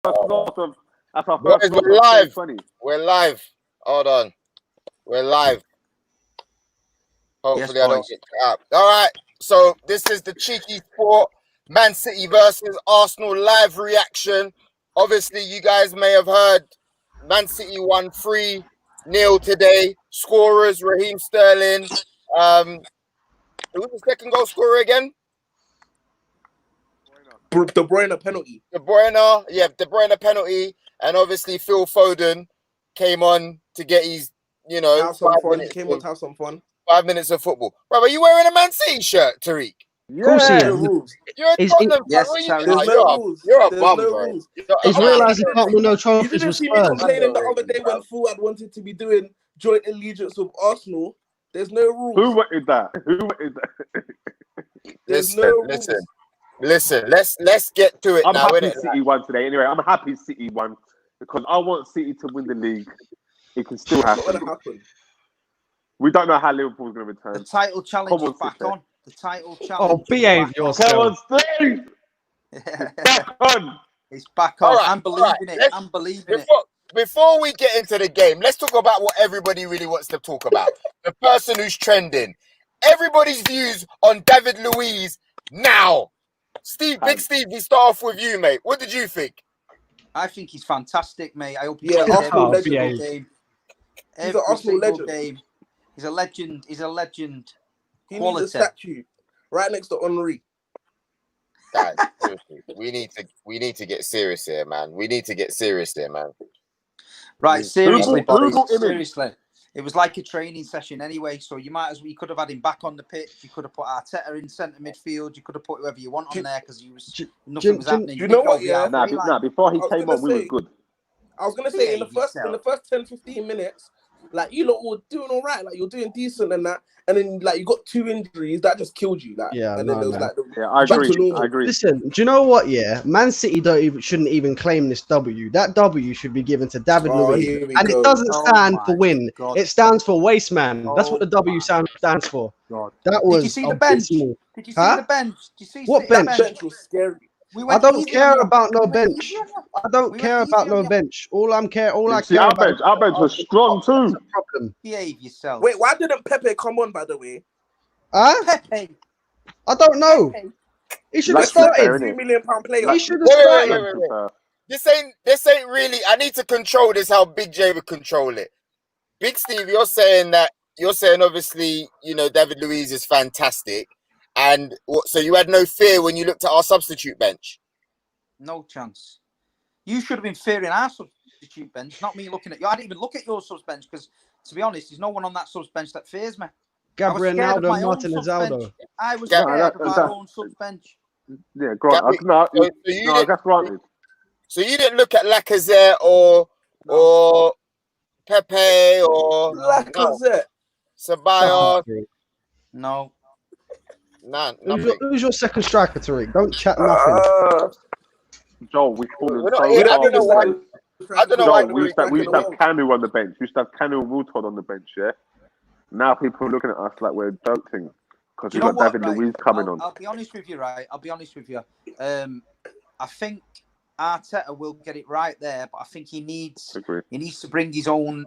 our Boys, first we're vlog of live. 2020. We're live. Hold on. We're live. Hopefully, I don't get up. All right. So this is the Cheeky Sport Man City versus Arsenal live reaction. Obviously, you guys may have heard Man City won 3-0 today. Scorers: Raheem Sterling. Who was the second goal scorer again? De Bruyne penalty. De Bruyne penalty, and obviously Phil Foden came on to get his, Have some fun. He came on to have some fun. 5 minutes of football. Right, are you wearing a Man City shirt, Tariq? Yeah. Course he is. You're a Tottenham fan. What are you doing? You're a bum, bro. He's realised he can't win no trophies You didn't with see me Spurs. complaining the other day when Fuad wanted to be doing joint allegiance with Arsenal. There's no rules. Who wanted that? Listen. Let's get to it I'm now. happy City won today. Anyway, I'm happy City won because I want City to win the league. It can still That's not happen. gonna happen. We don't know how Liverpool's going to return. The title challenge is back on. The title challenge. Oh, behave yourself. Come on, Steve! Back on! It's back on. All right, I'm believing it. I'm believing it. Before we get into the game, let's talk about what everybody really wants to talk about. The person who's trending. Everybody's views on David Luiz now. Steve, Big Steve, we start off with you, mate. What did you think? I think he's fantastic, mate. I hope he Yeah, plays Arsenal every legend. single game. He's an Every Arsenal single legend. game. He's a legend. He's a legend. He Quality. needs a statue right next to Henri. Guys, seriously, we need to get serious here, man. Right, seriously, Google boys. image. Seriously. It was like a training session anyway, so you could have had him back on the pitch. You could have put Arteta in centre midfield. You could have put whoever you want on there because nothing was happening. You know what? Yeah. Before he came on, we were good. I was gonna say in the first 10-15 minutes, like you lot were doing all right, like you're doing decent and that, and then like you got 2 injuries that just killed you, like. Yeah, and then there was like I agree. Listen, do you know what? Yeah, Man City shouldn't even claim this W. That W should be given to David Luiz, and it doesn't stand for win. God. It stands for waste man. That's what the W stands for. God. That was. Did you see the bench? abysmal. Did you see the bench? Did you see What the bench? bench was scary. I don't care about no bench. I don't care about no bench. All I care about. Our bench was strong too. Problem. Behave yourself. Wait, why didn't Pepe come on? By the way, Huh? Pepe. I don't know. He should have started. £3 million player. He should have started. Wait. This ain't really. I need to control this. How Big J would control it. Big Steve, you're saying obviously, David Luiz is fantastic, and so you had no fear when you looked at our substitute bench. No chance. You should have been fearing our substitute bench, not me looking at you. I didn't even look at your subs bench because, to be honest, there's no one on that subs bench that fears me. Gabriel Naldo, Martin Azaldo. I was scared of our own subs bench. Yeah, that's granted. So you didn't look at Lacazette or Pepe or Lacazette, Ceballos. No. Nothing. Who's your second striker, Tariq? Don't chat nothing. Joel, we called him. I don't know why. We used to have Canu on the bench. We used to have Canu and Woodford on the bench, yeah? Now people are looking at us like we're joking because we've got David Luiz coming on. I'll be honest with you, right? I think Arteta will get it right there, but I think he needs to bring his own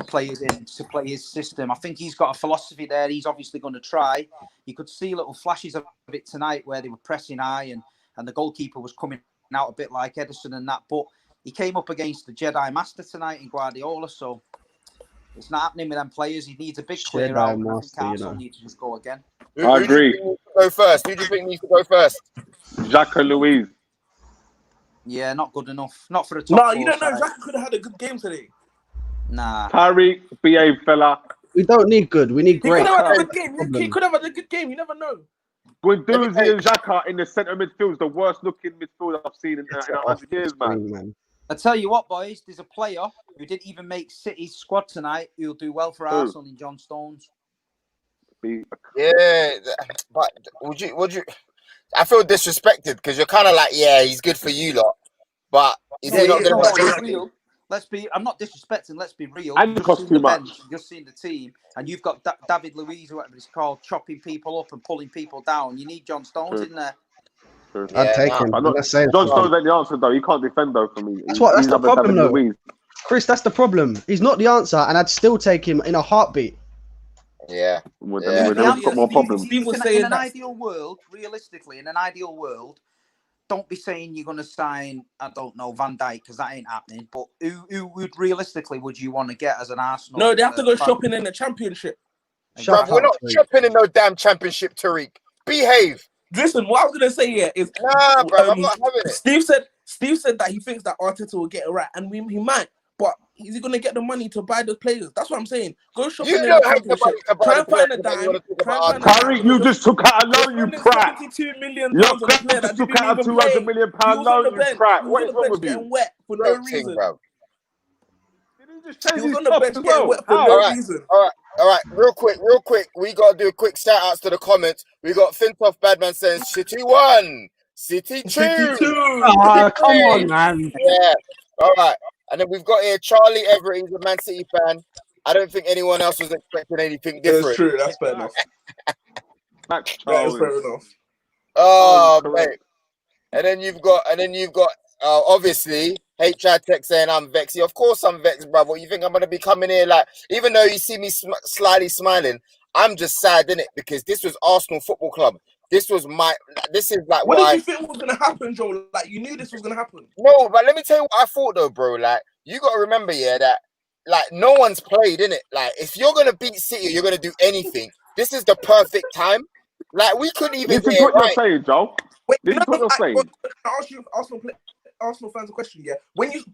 players in to play his system. I think he's got a philosophy there. He's obviously going to try. You could see little flashes of it tonight where they were pressing high and the goalkeeper was coming out a bit like Edison and that. But he came up against the Jedi Master tonight in Guardiola, so it's not happening with them players. He needs a big clear out. And I think Arsenal need to just go again. I agree. Go first. Who do you think needs to go first? Xhaka Luiz. Yeah, not good enough. Not for a top. No, you don't know. Xhaka could have had a good game today. Nah. Tariq, BA fella. We don't need good. We need great. He could have had a good game. He could have had a good game. You never know. Guendouzi and Xhaka in the centre midfield is the worst looking midfield I've seen in 100 years, man. I tell you what, boys, there's a player who didn't even make City's squad tonight who'll do well for Arsenal in John Stones. Yeah, but would you? I feel disrespected because you're kind of like, yeah, he's good for you lot, but is he not going to real? I'm not disrespecting. Let's be real. And it costs too much. You've seen the team, and you've got David Luiz, whatever it's called, chopping people up and pulling people down. You need John Stones in there. I'd take him. I'm not saying John Stones ain't the answer though. He can't defend though for me. That's the problem though. Chris, that's the problem. He's not the answer, and I'd still take him in a heartbeat. Yeah. We've got more problems. In an ideal world, realistically, in an ideal world, don't be saying you're going to sign, I don't know, Van Dijk, because that ain't happening. But who would realistically would you want to get as an Arsenal? No, they have to go shopping in the Championship. Bruv, we're not shopping in no damn Championship, Tariq. Behave. Listen, what I was gonna say here is, nah, bro, I'm not having it. Steve said that he thinks that Arteta will get it right, and he might. But is he gonna get the money to buy the players? That's what I'm saying. Go shopping in the Championship. Try and find a dime. Tariq, you just took out a loan, you prat. £72 million You on a player that took didn't out a even £200 million loan, you prat. What is wrong with you? Getting wet for no reason. Bro. He was on the bench getting wet for no reason. All right, real quick. We got to do a quick shout outs to the comments. We got Fintoff Badman saying City 1, City 2. Oh, come on, man. Yeah. All right. And then we've got here Charlie Everett. He's a Man City fan. I don't think anyone else was expecting anything different. That's true. That's fair enough. That is fair enough. Oh, mate. And then you've got obviously HR Tech saying I'm vexed. Of course I'm vexed, brother. What you think I'm gonna be coming here like? Even though you see me slightly smiling, I'm just sad, innit? Because this was Arsenal Football Club. This is like what did you think was gonna happen, Joel? Like you knew this was gonna happen. No, but let me tell you what I thought though, bro. Like you gotta remember, yeah, that like no one's played, innit? Like if you're gonna beat City, you're gonna do anything. This is the perfect time. Like we couldn't even. This is what you're saying, Joel. This is what you're saying. I ask you, Arsenal fans a question, yeah. When you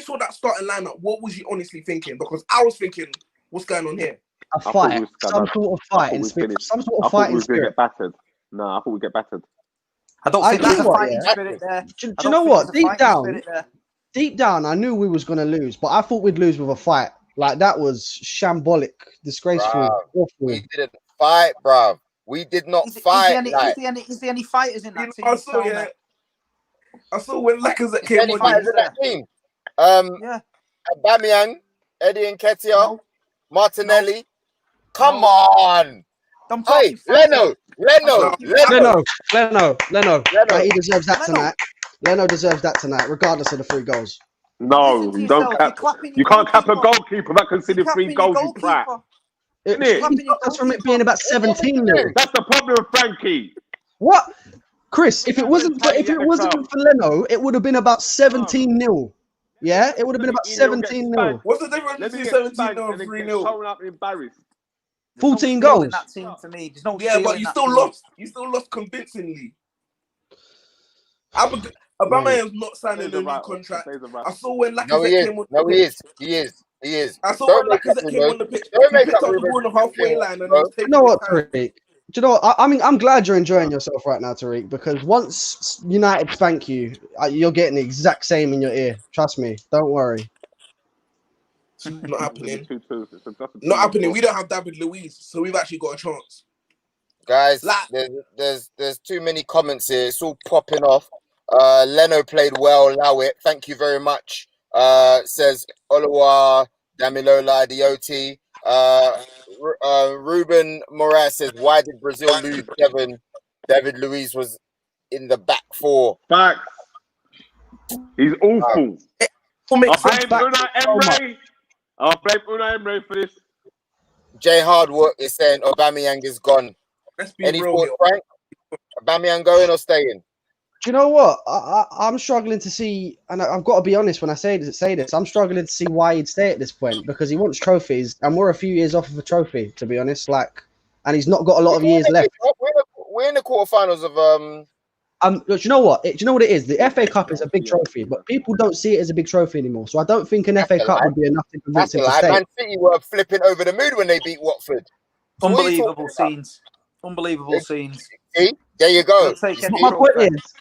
saw that starting lineup, what was you honestly thinking? Because I was thinking, what's going on here? A fight, some sort of fighting spirit. Some sort of fighting spirit. Get battered. No, I thought we'd get battered. I don't think there's a fighting spirit there. Do you know what? Deep down, I knew we was gonna lose, but I thought we'd lose with a fight. Like that was shambolic, disgraceful, awful. We didn't fight, bruv. We did not fight. Is there any fighters in that team? I saw when Lacazette came on. Fighters in that team. Aubameyang, Eddie Nketiah, Martinelli. Come on. Hey, Leno. He deserves that tonight. Leno deserves that tonight, regardless of the 3 goals. No, you don't cap. You can't cap a goalkeeper that conceded 3 goals, you crap. That's from it being about 17-0. That's the problem with Frankie. What? Chris, if it wasn't for Leno, it would have been about 17-0. Yeah? It would have been about 17-0. What's the difference between 17-0 and 3-0? 14 goals. In that team for me. But you still lost. You still lost convincingly. Aubameyang's not signing a new contract. I saw when Lacazette came on. No, he is. I saw when Lacazette came on the pitch. He picked up the ball on the halfway line and was taking. You know what, Tariq? Do you know what? I'm glad you're enjoying yourself right now, Tariq, because once United spank you, you're getting the exact same in your ear. Trust me. Don't worry. Not happening. Not happening. We don't have David Luiz, so we've actually got a chance. Guys, there's too many comments here. It's all popping off. Leno played well. Allow it. Thank you very much. Says Oluwa Damilola Dioti. Ruben Moraes says, why did Brazil lose 7? David Luiz was in the back 4. Facts. He's awful. I'll blame Unai Emery for this. Jay Hardwork is saying Aubameyang is gone. Any thoughts, Frank? Aubameyang going or staying? Do you know what? I'm struggling to see, and I've got to be honest when I say this. I'm struggling to see why he'd stay at this point, because he wants trophies, and we're a few years off of a trophy, to be honest. And he's not got a lot of years left. We're in the quarterfinals of Do you know what? Do you know what it is? The FA Cup is a big trophy, but people don't see it as a big trophy anymore. So I don't think an FA Cup would be enough to convince him to stay. Man City were flipping over the moon when they beat Watford. Unbelievable scenes. Unbelievable scenes. See? There you go. My point is,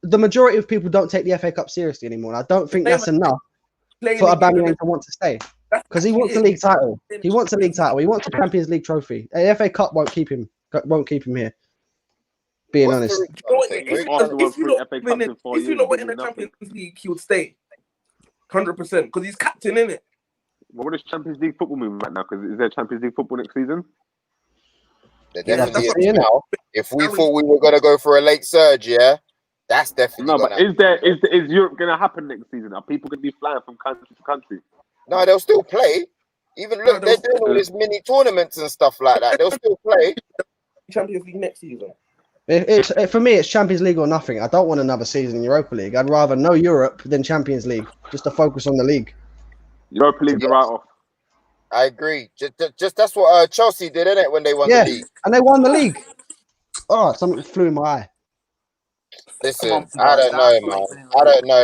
the majority of people don't take the FA Cup seriously anymore. And I don't think that's enough for Aubameyang to want to stay, because he wants a league title. He wants a league title. He wants a Champions League trophy. The FA Cup won't keep him here. Being honest. If you not winning the Champions League, he would stay. 100%, because he's captain, innit? What is Champions League football moving right now? Because is there Champions League football next season? There definitely is now. If we thought we were going to go for a late surge, yeah, that's definitely no. But is Europe going to happen next season? Are people going to be flying from country to country? No, they'll still play. Even look, they're doing all these mini tournaments and stuff like that. They'll still play. Champions League next season. For me, it's Champions League or nothing. I don't want another season in Europa League. I'd rather no Europe than Champions League, just to focus on the league. Europa League's the write-off. I agree. Just that's what Chelsea did, innit, when they won the league. And they won the league. Oh, something flew in my eye. Listen, I don't know,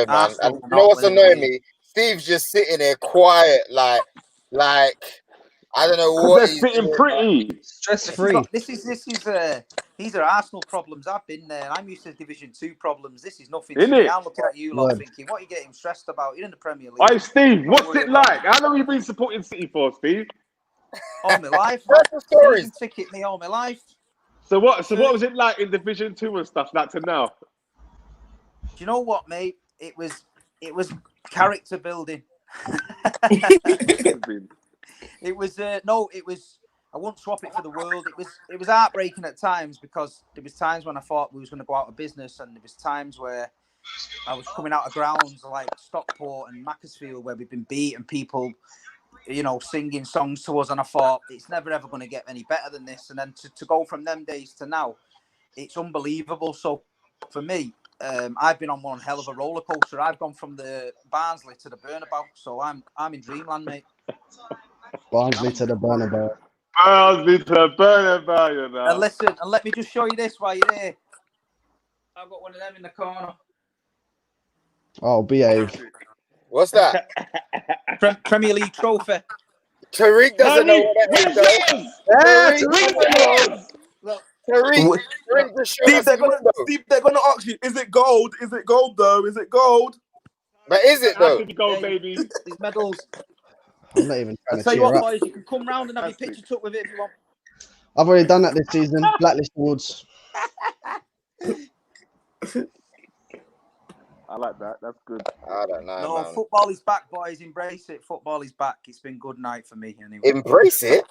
man. And you know what's annoying me? Steve's just sitting there quiet, like I don't know what he's sitting pretty stress-free. These are Arsenal problems. I've been there. I'm used to Division 2 problems. This is nothing. Isn't it? I'm looking at you lot thinking, what are you getting stressed about? You're in the Premier League. Hey, Steve, what's it like? How long have you been supporting City for, Steve? All my life. What's the story? Ticket me all my life. So what was it like in Division 2 and stuff like to now? Do you know what, mate? It was character building. It was I won't swap it for the world. It was heartbreaking at times, because there was times when I thought we was going to go out of business, and there was times where I was coming out of grounds like Stockport and Macclesfield where we've been beat, and people, singing songs to us, and I thought it's never ever going to get any better than this. And then to go from them days to now, it's unbelievable. So for me, I've been on one hell of a roller coaster. I've gone from the Barnsley to the Bernabeu, so I'm in dreamland, mate. Barnsley to the Bernabeu. Barnsley to the Bernabeu, you know. And listen, and let me just show you this while you're here. I've got one of them in the corner. Oh, behave. What's that? Premier League trophy. Tariq doesn't know what that is. Tariq, Steve, they're gonna ask you, is it gold? Is it gold though? Is it gold? But is it though? Gold, baby. These medals. I'm not even trying to tell you what, up. boys, you can come round and have your picture took with it if you want. I've already done that this season. Blacklist Woods. I like that. That's good. I don't know. No, man. Football is back, boys. Embrace it. Football is back. It's been good night for me anyway. Embrace it.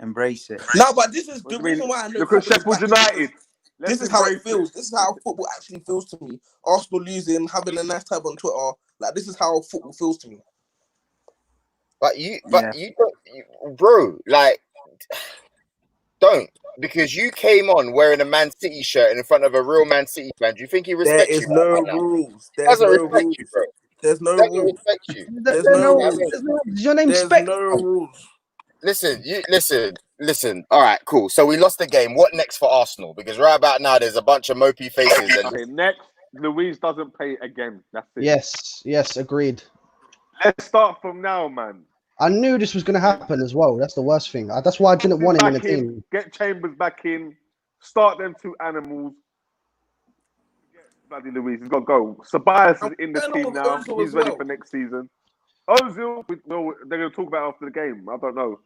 Embrace it. No, but this is the reason why I know. Look at Sheffield United. This is how it feels. This is how football actually feels to me. Arsenal losing, having a nice time on Twitter. Like, this is how football feels to me. But you bro, like, don't, because you came on wearing a Man City shirt in front of a real Man City fan. Do you think he respects you? There is no rules. There's no rules. You, bro. There's no rules. Respect you. There's no rules. Is your name Spec? No rules. Listen. All right, cool. So we lost the game. What next for Arsenal? Because right about now, there's a bunch of mopey faces. Okay, next, Luis doesn't play again. That's it. Yes, agreed. Let's start from now, man. I knew this was going to happen as well. That's the worst thing. That's why I didn't want him in the team. Get Chambers back in. Start them two animals. Get bloody Luis. He's got to go. Sabias is in the team now. He's ready for next season. Ozil, they're going to talk about after the game. I don't know.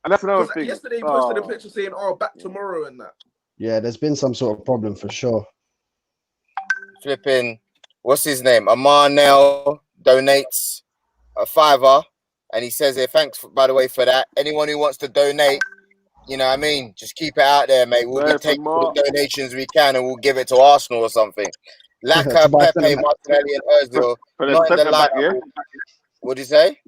And that's another thing. Yesterday he posted a picture saying, back tomorrow and that. Yeah, there's been some sort of problem for sure. Flipping, what's his name? Amarnell donates a £5. And he says here, thanks, by the way, for that. Anyone who wants to donate, you know what I mean? Just keep it out there, mate. We'll be taking all the donations we can and we'll give it to Arsenal or something. Laka, Pepe, Martinelli, and Ozil. Not in the lineup. What'd you say?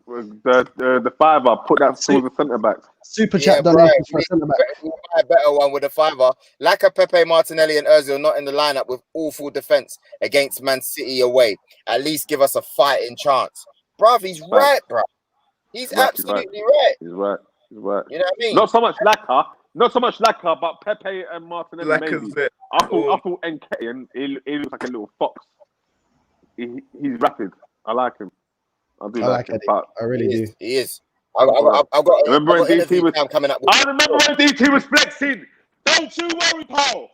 The £5, put that to the centre back. Super chat donation for a centre back. Buy a better one with a £5. Laka, Pepe, Martinelli, and Ozil not in the lineup with awful defence against Man City away. At least give us a fighting chance. Bruv, he's right, bruv. He's absolutely right. He's right. You know what I mean? Not so much Laka, but Pepe and Martinelli maybe. I thought Nketiah, he looks like a little fox. He's rapid. I like him. I like him. But I really do. He is. I've got remember when DT was coming up. I remember when DT was flexing. Don't you worry, pal.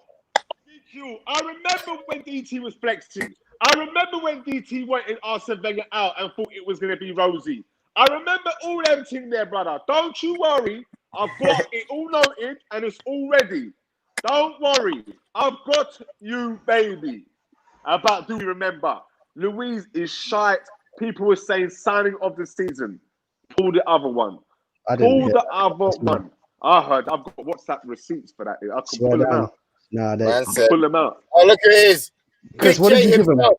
I remember when DT was flexing. I remember when DT wanted Arsene Wenger out and thought it was going to be rosy. I remember all them things there, brother. Don't you worry. I've got it all noted and it's all ready. Don't worry. I've got you, baby. Do you remember? Luis is shite. People were saying signing of the season. Pull the other one. Pull the other one. I heard I've got WhatsApp receipts for that. I can Swear pull them down. out. Nah, Man said, Pull them out. oh, look at his. Chris, Big what did J you give him? himself.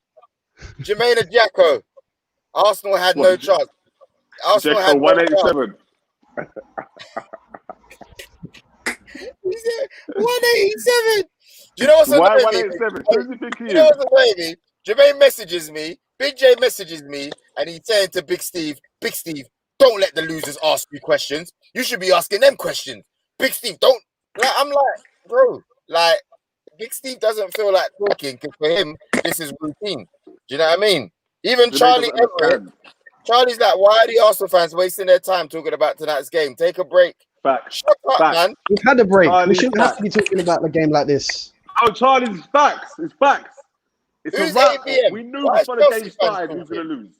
Jermaine Jacko. Arsenal had no chance. Arsenal Jacko had no chance. 187. He said 187. Do you know what's Why annoying me? 187? Who do you think he You know is? what's annoying me? Jermaine messages me. Big J messages me, and he's saying to Big Steve, don't let the losers ask you questions. You should be asking them questions. Big Steve, don't. Like, I'm like, bro, like, Big Steve doesn't feel like talking because for him, this is routine. Do you know what I mean? Even Charlie's like, why are the Arsenal fans wasting their time talking about tonight's game? Take a break. Facts. Shut up, man. We've had a break. Charlie's We shouldn't have to facts. be talking about the game like this. Oh, Charlie's facts. It's facts. It's Who's a wrap. ABM? We knew Why before is the Chelsea game fans started who's going to lose.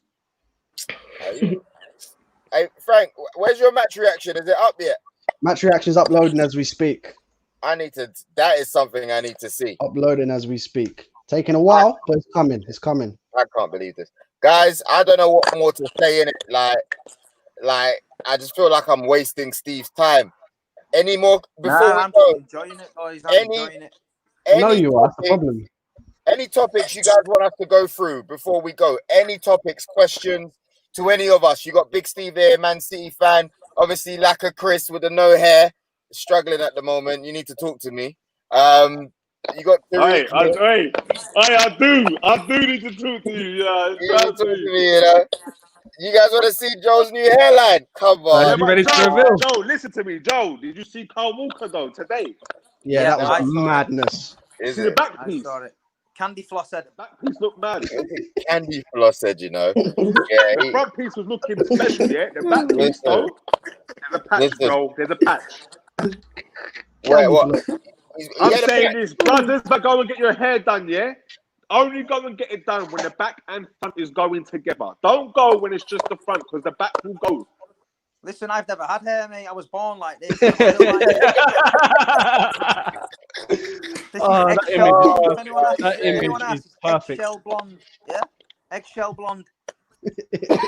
Hey, Frank, where's your match reaction? Is it up yet? Match reactions uploading as we speak. That is something I need to see. Uploading as we speak. Taking a while, but it's coming. It's coming. I can't believe this. Guys, I don't know what more to say in it. Like, I just feel like I'm wasting Steve's time. Any more before I'm we go? enjoying it, boys. I'm enjoying it. No, you are. That's the problem. Any topics you guys want us to go through before we go? Any topics, questions to any of us? You got Big Steve here, Man City fan. Obviously, Lacquer Chris with the no hair, struggling at the moment. You need to talk to me. You got I do need to talk to you. You guys want to see Joe's new hairline? Come on. You ready to reveal? Joe, listen to me. Joe, did you see Carl Walker though today? Yeah, that was madness. Is see the it? back piece? I saw it. Candy Floss said. The back piece looked mad. Candy Floss said, you know. Yeah, The front piece was looking special, yeah? The back piece, though, there's a patch, bro. There's a patch. Wait, what? I'm saying this, brothers, but go and get your hair done, yeah? Only go and get it done when the back and front is going together. Don't go when it's just the front, because the back will go. Listen, I've never had hair, mate. I was born like this. That image is perfect. Eggshell blonde, yeah? Eggshell blonde.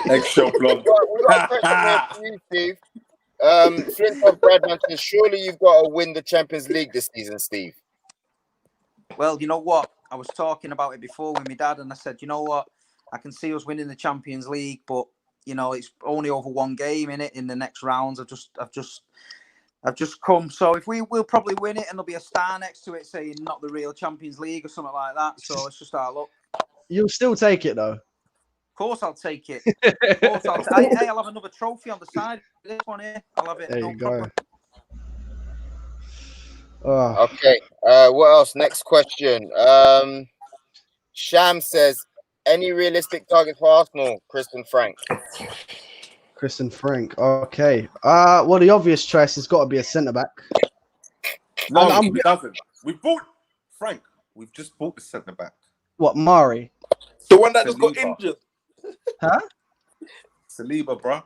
Eggshell blonde. We've got a question here for you, Steve. Flintlock Bradman says, surely you've got to win the Champions League this season, Steve. Well, you know what? I was talking about it before with my dad, and I said, you know what? I can see us winning the Champions League, but you know it's only over one game in it. In the next rounds, I've just come. So if we'll probably win it, and there'll be a star next to it saying not the real Champions League or something like that. So it's just our luck. You'll still take it though. Of course, I'll take it. Of course, I'll have another trophy on the side. This one here, I'll have it. There no you problem. go. Okay. What else? Next question. Sham says, any realistic targets for Arsenal, Chris and Frank? Chris and Frank. Okay. Well, the obvious choice has got to be a centre back. No, it doesn't. We bought Frank. We've just bought the centre back. What, Mari? The one that just got injured. Huh? Saliba, bro.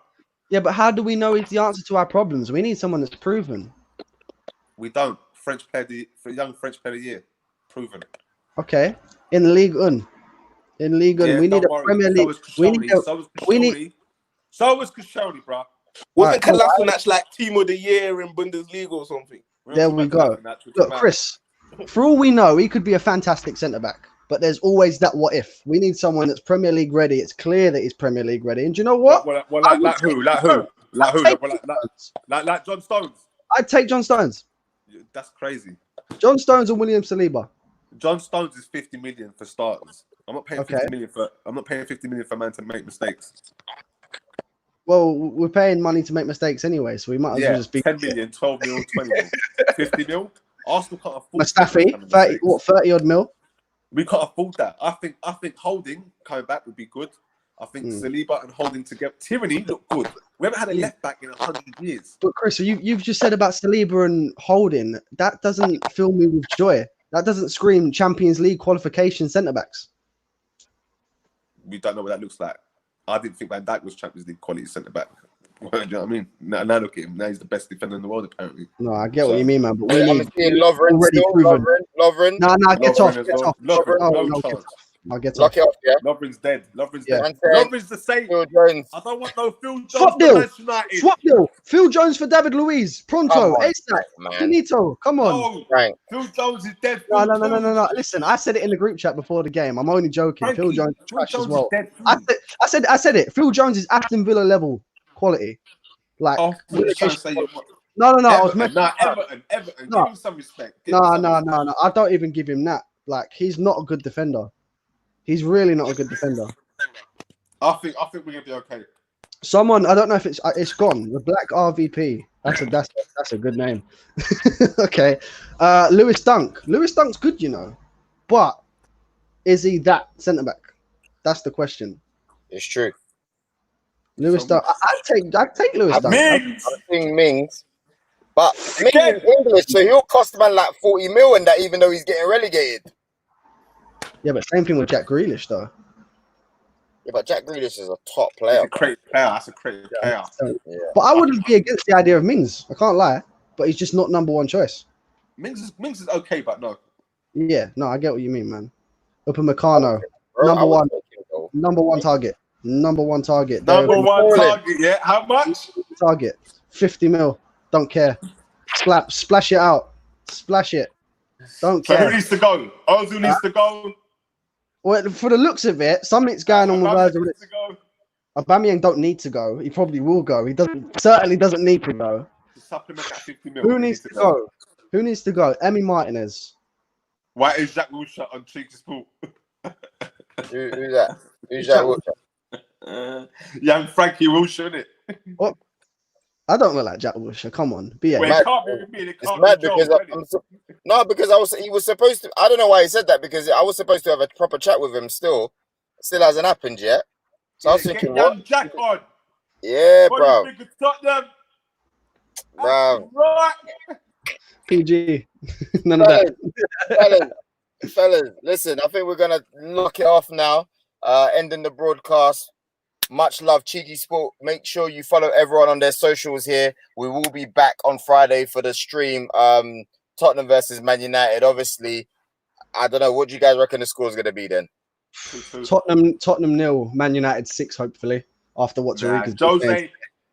Yeah, but how do we know he's the answer to our problems? We need someone that's proven. We don't. Young French player of the year. Proven. Okay. In League 1. In League 1. We need a Premier League. So was Koscielny, bro. Wasn't Kolasinac like team of the year in Bundesliga or something? There we go. Look, Chris, for all we know, he could be a fantastic centre-back. But there's always that what if. We need someone that's Premier League ready. It's clear that he's Premier League ready. And do you know what? Like who? Like John Stones. I'd take John Stones. That's crazy. John Stones and William Saliba. John Stones is 50 million for starters. I'm not paying 50 million for a man to make mistakes. Well, we're paying money to make mistakes anyway, so we might as well just be 10 million, 12 mil, 20 mil, 50 mil. Arsenal can't afford Mustafi, 30 odd mil. We can't afford that. I think Holding coming back would be good. I think Saliba and Holding together. Tierney look good. We haven't had a left back in 100 years. But Chris, you've just said about Saliba and Holding. That doesn't fill me with joy. That doesn't scream Champions League qualification centre backs. We don't know what that looks like. I didn't think Van Dijk was Champions League quality centre back. Do you know what I mean? Now look at him. Now he's the best defender in the world, apparently. No, I get what you mean, man. But we I'm need seeing Lovren already still. proven. Lovren. Nah, get off. Lovren, no chance. I'll get Lock it off, yeah? Lovren's dead. Lovren's Yeah. dead. Lovren's the same. Phil Jones. I don't want no Phil Jones Swap for deal. Manchester United. Swap deal. Phil Jones for David Luiz. Pronto. Come on, ASAP. man. Finito. Come on. No, Frank. Phil Jones is dead. No. Listen, I said it in the group chat before the game. I'm only joking. Frankie, Phil Jones is Phil trash Jones as well. is dead. I said it. Phil Jones is Aston Villa level quality. Like, Oh, you're trying to say you're no. Everton, I was messing Everton. No. Give him some respect. No. I don't even give him that. Like, he's not a good defender. He's really not a good defender. I think we're gonna be okay. Someone, I don't know if it's gone. The Black RVP. That's a good name. Okay. Lewis Dunk. Lewis Dunk's good, you know, but is he that centre back? That's the question. It's true. Lewis Dunk. I'd take Lewis Dunk. I think Mings. But Mings is English, so he'll cost man like 40 mil in that, even though he's getting relegated. Yeah, but same thing with Jack Grealish, though. Yeah, but Jack Grealish is a top player. That's a creative player. Yeah. But I wouldn't be against the idea of Mings. I can't lie. But he's just not number one choice. Mings is okay, but no. Yeah, no, I get what you mean, man. Upamecano, number one target. Number one target. Number one target, yeah. How much? Target. 50 mil. Don't care. Splash it out. Splash it. Don't care. So who needs to go? Ozil needs to go. Well, for the looks of it, something's going on with Ozil. Aubameyang don't need to go. He probably will go. He certainly doesn't need to go. To supplement that 50 mil. Who needs to go? Who needs to go? Emi Martinez. Why is Jack Wilshere on CheekySport? Who's that? Who's Jack Wilshere? Young Frankie Wilshere, innit? What? I don't look like Jack Wilshere. Come on, BA. Well, it can't be me. It's mad because he was supposed to. I don't know why he said that, because I was supposed to have a proper chat with him. Still hasn't happened yet. So I was thinking, what? Jack on. Yeah, bro. Bro. Right. PG. None of that. Fellas, listen. I think we're gonna knock it off now. Ending the broadcast. Much love, CheekySport. Make sure you follow everyone on their socials here. We will be back on Friday for the stream. Tottenham versus Man United. Obviously, I don't know. What do you guys reckon the score is going to be then? Tottenham 0, Man United 6, hopefully, after what Tariq has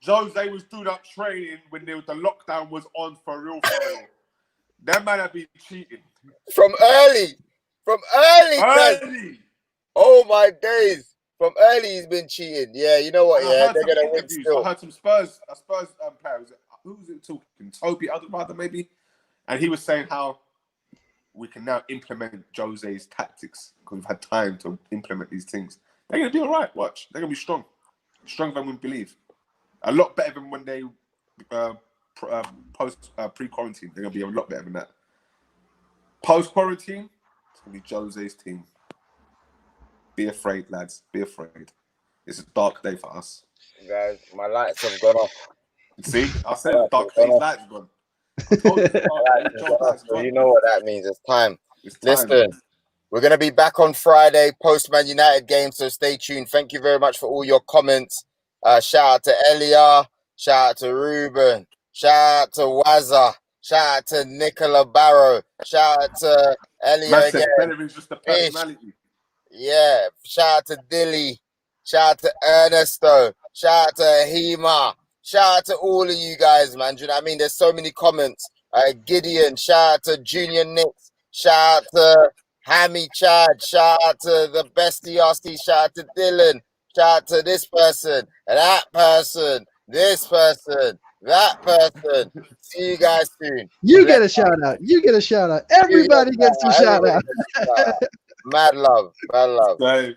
Jose was doing that training when the lockdown was on for real. That man have been cheating. From early. Oh, my days. From early, he's been cheating. Yeah, you know what? Yeah, they're going to win still. I heard some Spurs player. Who was it talking? Toby Alderweireld, maybe? And he was saying how we can now implement Jose's tactics because we've had time to implement these things. They're going to be all right. Watch. They're going to be strong. Stronger than we believe. A lot better than when they pre-quarantine. They're going to be a lot better than that. Post-quarantine, it's going to be Jose's team. Be afraid, lads. Be afraid. It's a dark day for us. Guys, my lights have gone off. See? I said dark day, lights gone. You know what that means. It's time. Listen, we're going to be back on Friday, post-Man United game, so stay tuned. Thank you very much for all your comments. Shout out to Elia. Shout out to Ruben. Shout out to Wazza. Shout out to Nicola Barrow. Shout out to Elia again. Just a personality. Yeah, shout out to Dilly, shout out to Ernesto, shout out to Hema, shout out to all of you guys, man. Do you know what I mean? There's so many comments. Gideon, shout out to Junior Nicks, shout out to Hammy Chad, shout out to the Bestie RC, shout out to Dylan, shout out to this person, that person, this person, that person. See you guys soon. You get a shout out. You get a shout out. Everybody gets a shout out. Mad love. Mad love.